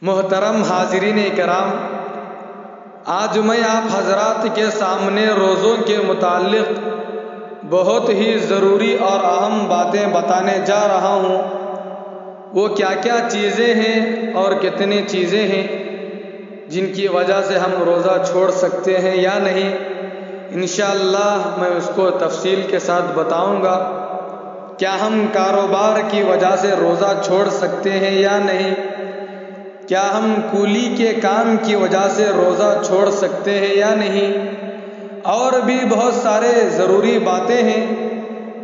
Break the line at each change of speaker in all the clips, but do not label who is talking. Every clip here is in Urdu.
محترم حاضرین کرام، آج میں آپ حضرات کے سامنے روزوں کے متعلق بہت ہی ضروری اور اہم باتیں بتانے جا رہا ہوں۔ وہ کیا کیا چیزیں ہیں اور کتنی چیزیں ہیں جن کی وجہ سے ہم روزہ چھوڑ سکتے ہیں یا نہیں، انشاءاللہ میں اس کو تفصیل کے ساتھ بتاؤں گا۔ کیا ہم کاروبار کی وجہ سے روزہ چھوڑ سکتے ہیں یا نہیں؟ کیا ہم کولی کے کام کی وجہ سے روزہ چھوڑ سکتے ہیں یا نہیں؟ اور بھی بہت سارے ضروری باتیں ہیں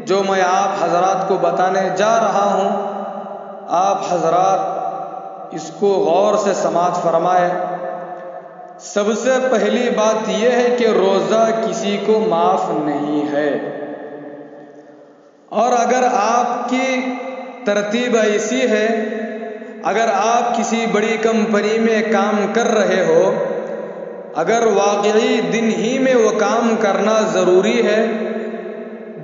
جو میں آپ حضرات کو بتانے جا رہا ہوں۔ آپ حضرات اس کو غور سے سماعت فرمائیں۔ سب سے پہلی بات یہ ہے کہ روزہ کسی کو معاف نہیں ہے، اور اگر آپ کی ترتیب ایسی ہے، اگر آپ کسی بڑی کمپنی میں کام کر رہے ہو، اگر واقعی دن ہی میں وہ کام کرنا ضروری ہے،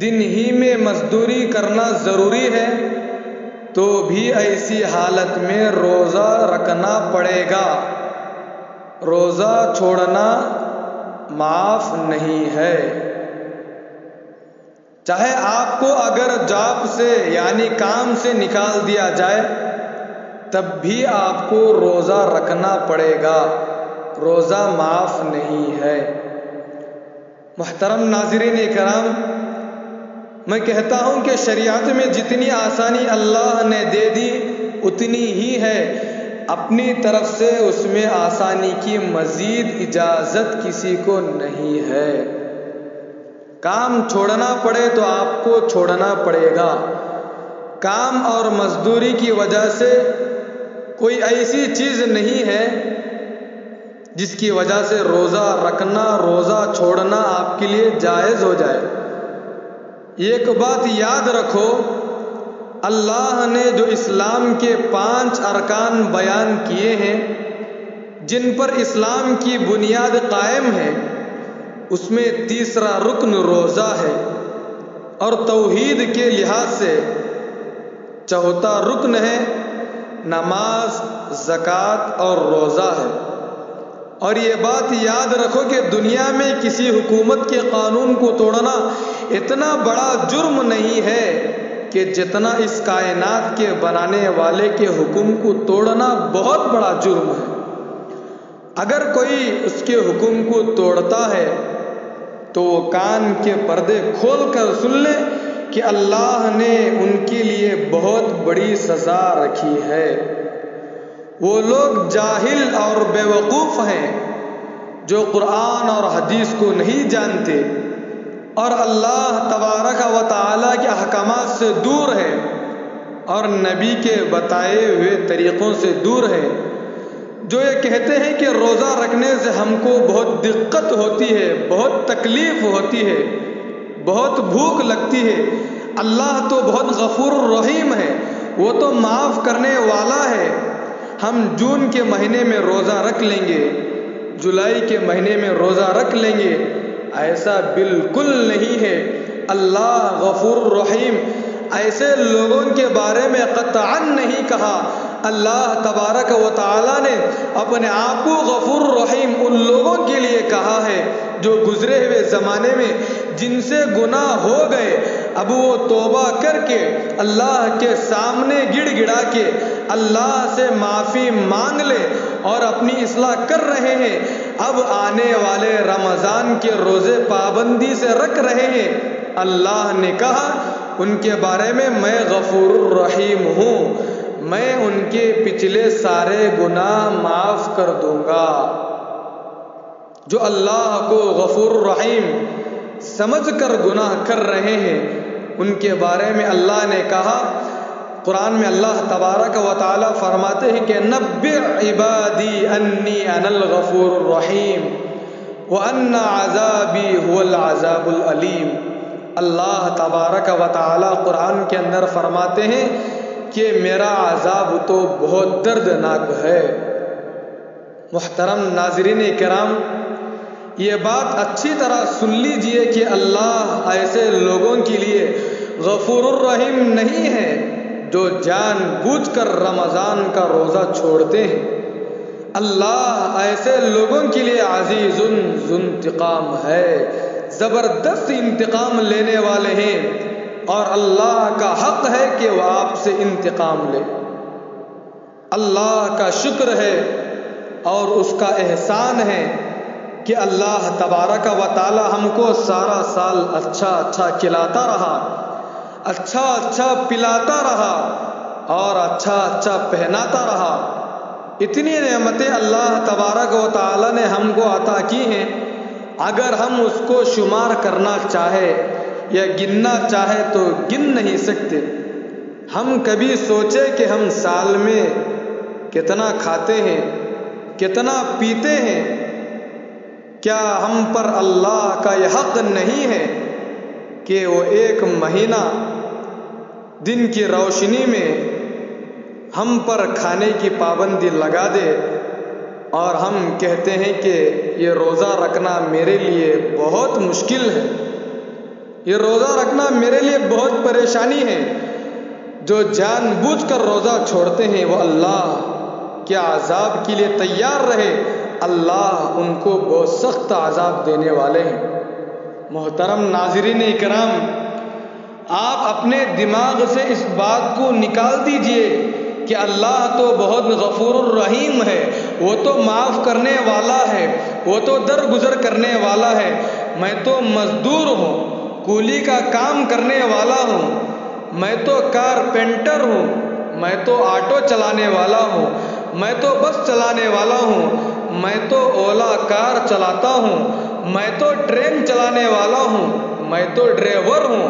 دن ہی میں مزدوری کرنا ضروری ہے، تو بھی ایسی حالت میں روزہ رکھنا پڑے گا۔ روزہ چھوڑنا معاف نہیں ہے۔ چاہے آپ کو اگر جاب سے یعنی کام سے نکال دیا جائے تب بھی آپ کو روزہ رکھنا پڑے گا، روزہ معاف نہیں ہے۔ محترم ناظرین کرام، میں کہتا ہوں کہ شریعت میں جتنی آسانی اللہ نے دے دی اتنی ہی ہے، اپنی طرف سے اس میں آسانی کی مزید اجازت کسی کو نہیں ہے۔ کام چھوڑنا پڑے تو آپ کو چھوڑنا پڑے گا۔ کام اور مزدوری کی وجہ سے کوئی ایسی چیز نہیں ہے جس کی وجہ سے روزہ رکھنا، روزہ چھوڑنا آپ کے لیے جائز ہو جائے۔ ایک بات یاد رکھو، اللہ نے جو اسلام کے 5 ارکان بیان کیے ہیں جن پر اسلام کی بنیاد قائم ہے، اس میں تیسرا رکن روزہ ہے، اور توحید کے لحاظ سے چوتھا رکن ہے نماز، زکوٰۃ اور روزہ ہے۔ اور یہ بات یاد رکھو کہ دنیا میں کسی حکومت کے قانون کو توڑنا اتنا بڑا جرم نہیں ہے کہ جتنا اس کائنات کے بنانے والے کے حکم کو توڑنا بہت بڑا جرم ہے۔ اگر کوئی اس کے حکم کو توڑتا ہے تو وہ کان کے پردے کھول کر سن لے کہ اللہ نے ان کے لیے بہت بڑی سزا رکھی ہے۔ وہ لوگ جاہل اور بے وقوف ہیں جو قرآن اور حدیث کو نہیں جانتے اور اللہ تبارک و تعالیٰ کے احکامات سے دور ہیں اور نبی کے بتائے ہوئے طریقوں سے دور ہیں، جو یہ کہتے ہیں کہ روزہ رکھنے سے ہم کو بہت دقت ہوتی ہے، بہت تکلیف ہوتی ہے، بہت بھوک لگتی ہے۔ اللہ تو بہت غفور الرحیم ہے، وہ تو معاف کرنے والا ہے، ہم جون کے مہینے میں روزہ رکھ لیں گے، جولائی کے مہینے میں روزہ رکھ لیں گے۔ ایسا بالکل نہیں ہے۔ اللہ غفور الرحیم ایسے لوگوں کے بارے میں قطعاً نہیں کہا۔ اللہ تبارک و تعالیٰ نے اپنے آپ کو غفور الرحیم ان لوگوں کے لیے کہا ہے جو گزرے ہوئے زمانے میں جن سے گناہ ہو گئے، اب وہ توبہ کر کے اللہ کے سامنے گڑ گڑا کے اللہ سے معافی مانگ لے اور اپنی اصلاح کر رہے ہیں، اب آنے والے رمضان کے روزے پابندی سے رکھ رہے ہیں۔ اللہ نے کہا ان کے بارے میں غفور الرحیم ہوں، میں ان کے پچھلے سارے گناہ معاف کر دوں گا۔ جو اللہ کو غفور الرحیم سمجھ کر گناہ کر رہے ہیں ان کے بارے میں اللہ نے کہا، قرآن میں اللہ تبارک و تعالیٰ فرماتے ہیں کہ نبئ عبادی انی انا الغفور الرحیم وان عذابی هو العذاب العلیم۔ اللہ تبارک و تعالیٰ قرآن کے اندر فرماتے ہیں کہ میرا عذاب تو بہت دردناک ہے۔ محترم ناظرین کرام، یہ بات اچھی طرح سن لیجئے کہ اللہ ایسے لوگوں کے لیے غفور الرحیم نہیں ہے جو جان بوجھ کر رمضان کا روزہ چھوڑتے ہیں۔ اللہ ایسے لوگوں کے لیے عزیز ذو انتقام ہے، زبردست انتقام لینے والے ہیں، اور اللہ کا حق ہے کہ وہ آپ سے انتقام لے۔ اللہ کا شکر ہے اور اس کا احسان ہے کہ اللہ تبارک و تعالی ہم کو سارا سال اچھا کھلاتا رہا، اچھا پلاتا رہا اور اچھا پہناتا رہا۔ اتنی نعمتیں اللہ تبارک و تعالی نے ہم کو عطا کی ہیں، اگر ہم اس کو شمار کرنا چاہے یا گننا چاہے تو گن نہیں سکتے۔ ہم کبھی سوچے کہ ہم سال میں کتنا کھاتے ہیں، کتنا پیتے ہیں؟ کیا ہم پر اللہ کا یہ حق نہیں ہے کہ وہ ایک مہینہ دن کی روشنی میں ہم پر کھانے کی پابندی لگا دے، اور ہم کہتے ہیں کہ یہ روزہ رکھنا میرے لیے بہت مشکل ہے، یہ روزہ رکھنا میرے لیے بہت پریشانی ہے۔ جو جان بوجھ کر روزہ چھوڑتے ہیں وہ اللہ کے عذاب کے لیے تیار رہے، اللہ ان کو بہت سخت عذاب دینے والے ہیں۔ محترم ناظرین اکرام، آپ اپنے دماغ سے اس بات کو نکال دیجئے کہ اللہ تو بہت غفور الرحیم ہے، وہ تو معاف کرنے والا ہے، وہ تو درگزر کرنے والا ہے۔ میں تو مزدور ہوں، کولی کا کام کرنے والا ہوں، میں تو کارپینٹر ہوں، میں تو آٹو چلانے والا ہوں، میں تو بس چلانے والا ہوں، میں تو اولا کار چلاتا ہوں، میں تو ٹرین چلانے والا ہوں، میں تو ڈرائیور ہوں،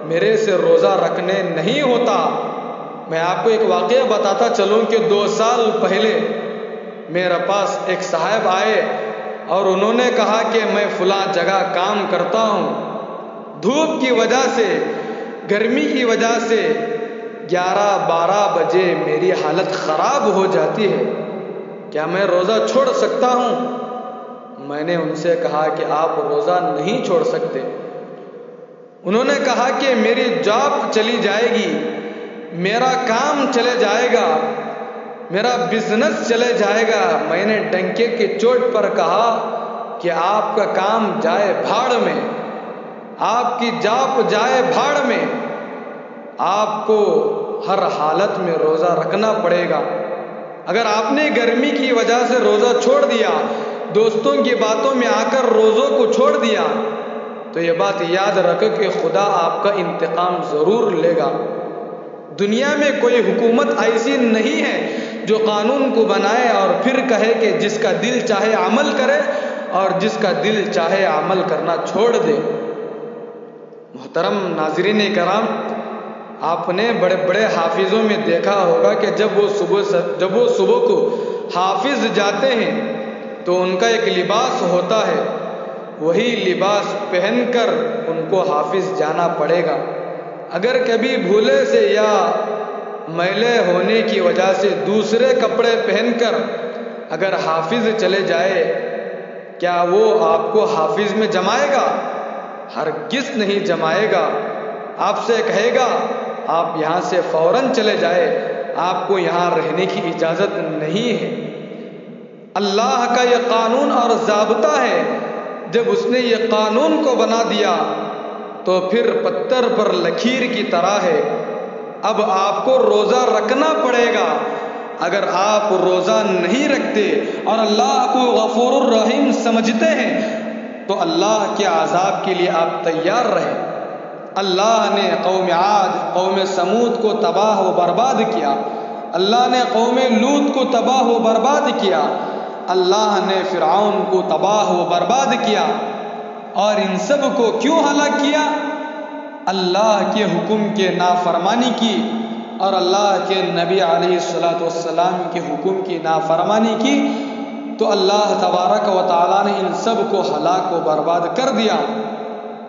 میرے سے روزہ رکھنے نہیں ہوتا۔ میں آپ کو ایک واقعہ بتاتا چلوں کہ 2 سال پہلے میرے پاس ایک صاحب آئے اور انہوں نے کہا کہ میں فلاں جگہ کام کرتا ہوں، دھوپ کی وجہ سے، گرمی کی وجہ سے 11-12 بجے میری حالت خراب ہو جاتی ہے، کیا میں روزہ چھوڑ سکتا ہوں؟ میں نے ان سے کہا کہ آپ روزہ نہیں چھوڑ سکتے۔ انہوں نے کہا کہ میری جاب چلی جائے گی، میرا کام چلے جائے گا، میرا بزنس چلے جائے گا۔ میں نے ڈنکے کی چوٹ پر کہا کہ آپ کا کام جائے بھاڑ میں، آپ کی جاب جائے بھاڑ میں، آپ کو ہر حالت میں روزہ رکھنا پڑے گا۔ اگر آپ نے گرمی کی وجہ سے روزہ چھوڑ دیا، دوستوں کی باتوں میں آ کر روزوں کو چھوڑ دیا، تو یہ بات یاد رکھو کہ خدا آپ کا انتقام ضرور لے گا۔ دنیا میں کوئی حکومت ایسی نہیں ہے جو قانون کو بنائے اور پھر کہے کہ جس کا دل چاہے عمل کرے اور جس کا دل چاہے عمل کرنا چھوڑ دے۔ محترم ناظرین کرام، آپ نے بڑے بڑے حافظوں میں دیکھا ہوگا کہ جب وہ صبح کو حافظ جاتے ہیں تو ان کا ایک لباس ہوتا ہے، وہی لباس پہن کر ان کو حافظ جانا پڑے گا۔ اگر کبھی بھولے سے یا میلے ہونے کی وجہ سے دوسرے کپڑے پہن کر اگر حافظ چلے جائے، کیا وہ آپ کو حافظ میں جمائے گا؟ ہرگز نہیں جمائے گا۔ آپ سے کہے گا آپ یہاں سے فوراً چلے جائے، آپ کو یہاں رہنے کی اجازت نہیں ہے۔ اللہ کا یہ قانون اور ضابطہ ہے، جب اس نے یہ قانون کو بنا دیا تو پھر پتھر پر لکیر کی طرح ہے۔ اب آپ کو روزہ رکھنا پڑے گا۔ اگر آپ روزہ نہیں رکھتے اور اللہ کو غفور الرحیم سمجھتے ہیں تو اللہ کے عذاب کے لیے آپ تیار رہیں۔ اللہ نے قوم عاد، قوم سمود کو تباہ و برباد کیا، اللہ نے قوم لوط کو تباہ و برباد کیا، اللہ نے فرعون کو تباہ و برباد کیا، اور ان سب کو کیوں ہلاک کیا؟ اللہ کے حکم کے نافرمانی کی اور اللہ کے نبی علیہ السلام کے حکم کی نافرمانی کی، تو اللہ تبارک و تعالیٰ نے ان سب کو ہلاک و برباد کر دیا۔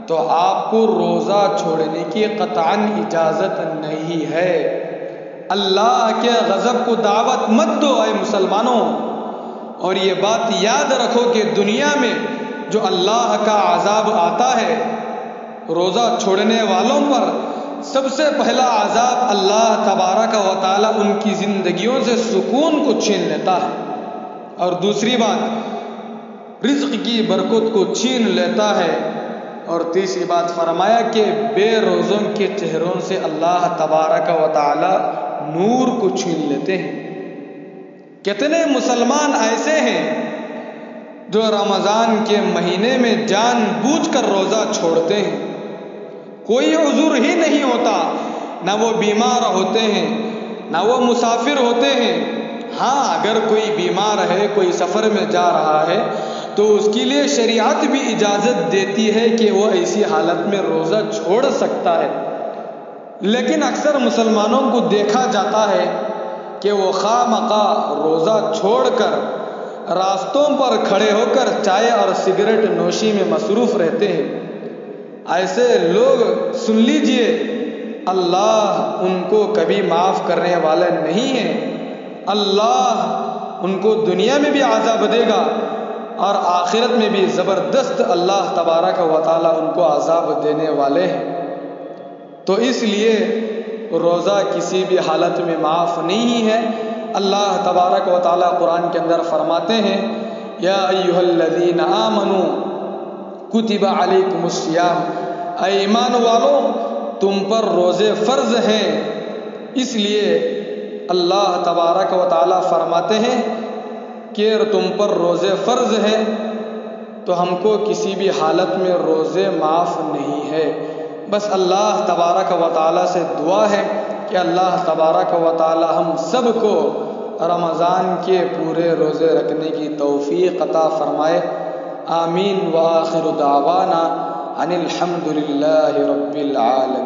تو آپ کو روزہ چھوڑنے کی قطعاً اجازت نہیں ہے۔ اللہ کے غضب کو دعوت مت دو اے مسلمانوں، اور یہ بات یاد رکھو کہ دنیا میں جو اللہ کا عذاب آتا ہے روزہ چھوڑنے والوں پر، سب سے پہلا عذاب اللہ تبارک و تعالی ان کی زندگیوں سے سکون کو چھین لیتا ہے۔ اور دوسری بات رزق کی برکت کو چھین لیتا ہے، اور تیسری بات فرمایا کہ بے روزوں کے چہروں سے اللہ تبارک و تعالی نور کو چھین لیتے ہیں۔ کتنے مسلمان ایسے ہیں جو رمضان کے مہینے میں جان بوجھ کر روزہ چھوڑتے ہیں، کوئی عذر ہی نہیں ہوتا، نہ وہ بیمار ہوتے ہیں نہ وہ مسافر ہوتے ہیں۔ ہاں اگر کوئی بیمار ہے، کوئی سفر میں جا رہا ہے تو اس کے لیے شریعت بھی اجازت دیتی ہے کہ وہ ایسی حالت میں روزہ چھوڑ سکتا ہے، لیکن اکثر مسلمانوں کو دیکھا جاتا ہے کہ وہ خواہ مخواہ روزہ چھوڑ کر راستوں پر کھڑے ہو کر چائے اور سگریٹ نوشی میں مصروف رہتے ہیں۔ ایسے لوگ سن لیجئے اللہ ان کو کبھی معاف کرنے والا نہیں ہے، اللہ ان کو دنیا میں بھی عذاب دے گا اور آخرت میں بھی زبردست اللہ تبارک و تعالی ان کو عذاب دینے والے ہیں۔ تو اس لیے روزہ کسی بھی حالت میں معاف نہیں ہے۔ اللہ تبارک و تعالی قرآن کے اندر فرماتے ہیں یا ایھا الذین آمنوا کتب علیکم الصیام، اے ایمان والو تم پر روزے فرض ہیں۔ اس لیے اللہ تبارک و تعالی فرماتے ہیں کہ تم پر روزے فرض ہیں تو ہم کو کسی بھی حالت میں روزے معاف نہیں ہے۔ بس اللہ تبارک و تعالی سے دعا ہے کہ اللہ تبارک و تعالی ہم سب کو رمضان کے پورے روزے رکھنے کی توفیق عطا فرمائے، آمین۔ وآخر دعوانا ان الحمد للہ رب العالمین۔